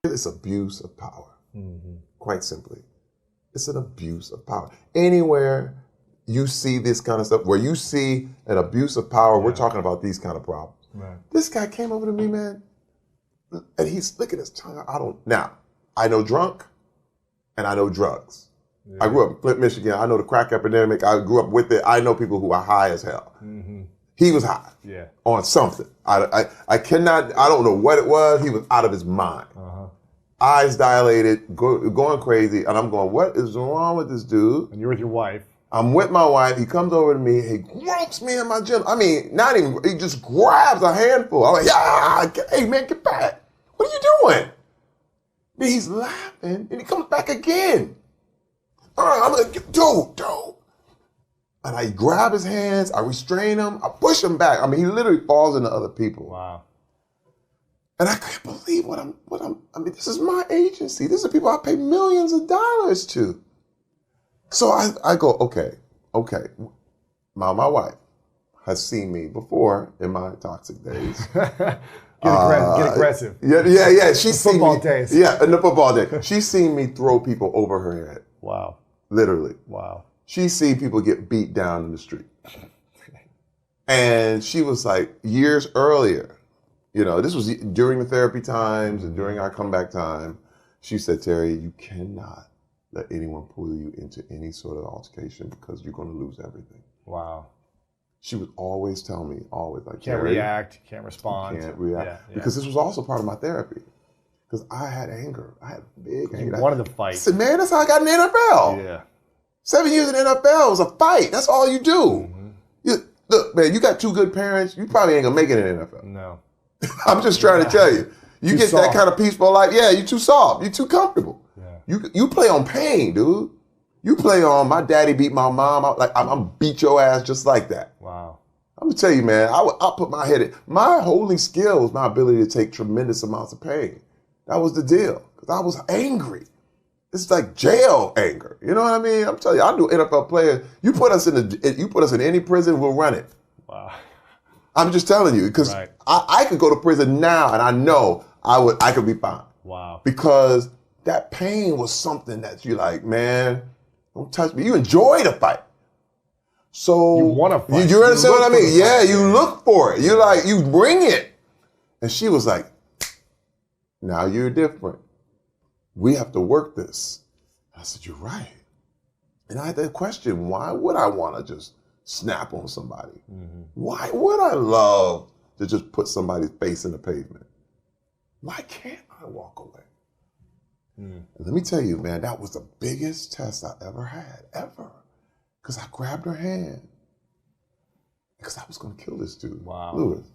It's abuse of power, quite simply. It's an abuse of power. Anywhere you see this kind of stuff, where you see an abuse of power, we're talking about these kind of problems. Right. This guy came over to me, man, and he's licking his tongue. Now, I know drunk, and I know drugs. Yeah. I grew up in Flint, Michigan. I know the crack epidemic. I grew up with it. I know people who are high as hell. He was high on something. I don't know what it was. He was out of his mind. Eyes dilated, going crazy. And I'm going, what is wrong with this dude? And you're with your wife. I'm with my wife. He comes over to me. He gropes me in my gym. I mean, not even, he just grabs a handful. I'm like, yeah, hey man, get back. What are you doing? Then he's laughing and he comes back again. I'm like, dude. And I grab his hands, I restrain him, I push him back. I mean, he literally falls into other people. Wow. And I can't believe I mean, this is my agency. This is people I pay millions of dollars to. So I go, okay. My wife has seen me before in my toxic days. Get aggressive. Yeah. She's seen football me. Days. Yeah, in the football day. She's seen me throw people over her head. Wow. Literally. Wow. She's seen people get beat down in the street. And she was like, years earlier, this was during the therapy times and during our comeback time, she said, Terry, you cannot let anyone pull you into any sort of altercation because you're going to lose everything. Wow. She would always tell me, like, can't react, can't respond. Can't react. Yeah. Because this was also part of my therapy. Because I had anger. I had big anger. You wanted to fight. I said, man, that's how I got in the NFL. Yeah. 7 years in the NFL was a fight. That's all you do. Look, man, you got two good parents. You probably ain't going to make it in the NFL. No. I'm just trying to tell you. You get that kind of peaceful life. Yeah, you're too soft. You're too comfortable. Yeah. You play on pain, dude. You play on my daddy beat my mom. I'm beat your ass just like that. Wow. I'm going to tell you, man, I'll put my head in. My holy skill was my ability to take tremendous amounts of pain. That was the deal. Because I was angry. It's like jail anger. You know what I mean? I'm telling you, I knew NFL players. You put us in any prison, we'll run it. Wow. I'm just telling you, because I could go to prison now and I know I could be fine. Wow. Because that pain was something that you're like, man, don't touch me. You enjoy the fight. So you want to fight. You understand what I mean? Yeah, you look for it. You bring it. And she was like, now you're different. We have to work this. I said, you're right. And I had that question, why would I want to just snap on somebody? Why would I love to just put somebody's face in the pavement? Why can't I walk away? And let me tell you, man, that was the biggest test I ever had, ever. Because I grabbed her hand. Because I was going to kill this dude. Wow. Lewis.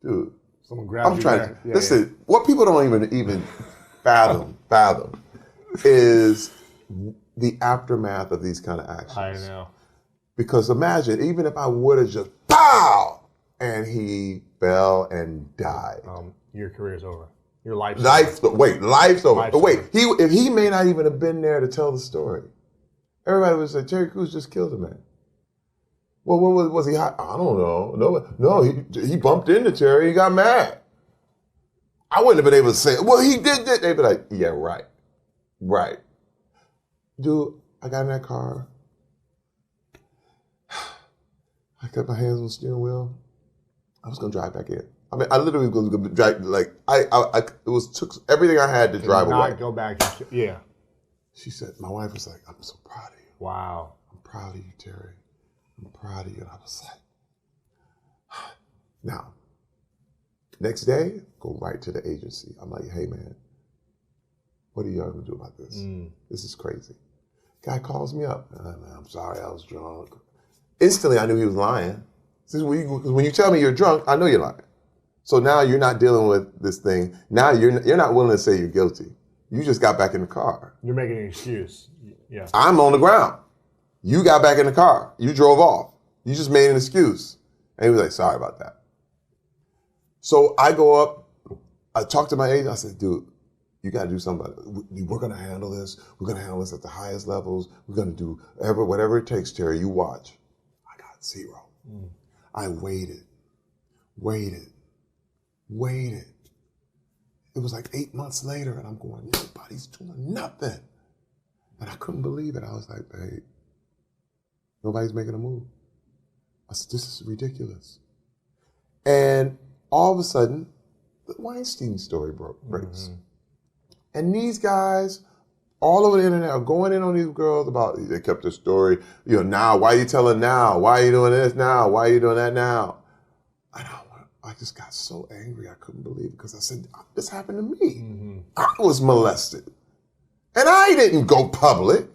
Dude. Someone grabbed you there. Listen, what people don't even fathom is the aftermath of these kind of actions. I know. Because imagine, even if I would have just pow, and he fell and died. Your career's over. Your life's over. Life's over. If he may not even have been there to tell the story. Everybody would say, Terry Crews just killed a man. Well, was he hot? I don't know. No, he bumped into Terry. He got mad. I wouldn't have been able to say, well, he did that. They'd be like, yeah, right. Right. Dude, I got in that car. I got my hands on the steering wheel. I was going to drive back in. I mean, I literally was going to drive, took everything I had to drive away. Not go back. Yeah. She said, my wife was like, I'm so proud of you. Wow. I'm proud of you, Terry. I'm proud of you. And I was like, now, next day, go right to the agency. I'm like, hey, man, what are y'all going to do about this? This is crazy. Guy calls me up. I'm sorry, I was drunk. Instantly, I knew he was lying. When you tell me you're drunk, I know you're lying. So now you're not dealing with this thing. Now you're not willing to say you're guilty. You just got back in the car. You're making an excuse. Yeah. I'm on the ground. You got back in the car. You drove off. You just made an excuse. And he was like, sorry about that. So I go up. I talk to my agent. I said, dude, you got to do something about it. We're going to handle this. We're going to handle this at the highest levels. We're going to do whatever it takes, Terry. You watch. I got zero. I waited. It it was like 8 months later, and I'm going, nobody's doing nothing. And I couldn't believe it. I was like, babe, nobody's making a move. I said, this is ridiculous. And all of a sudden, the Weinstein story breaks. And these guys all over the internet are going in on these girls about, they kept the story, now, why are you telling now? Why are you doing this now? Why are you doing that now? And I just got so angry, I couldn't believe it, because I said, this happened to me. I was molested. And I didn't go public.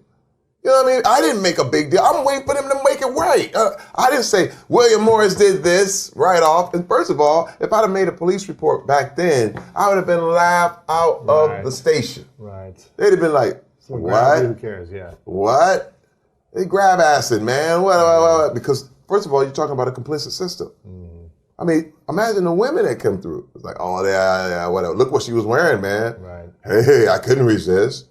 You know what I mean? I didn't make a big deal. I'm waiting for them to make it right. I didn't say, William Morris did this right off. And first of all, if I'd have made a police report back then, I would have been laughed out of the station. Right. They'd have been like, what? Who cares? Yeah. What? They grab acid, man. What? Because first of all, you're talking about a complicit system. I mean, imagine the women that come through. It's like, oh, yeah, whatever. Look what she was wearing, man. Right. Hey, I couldn't resist.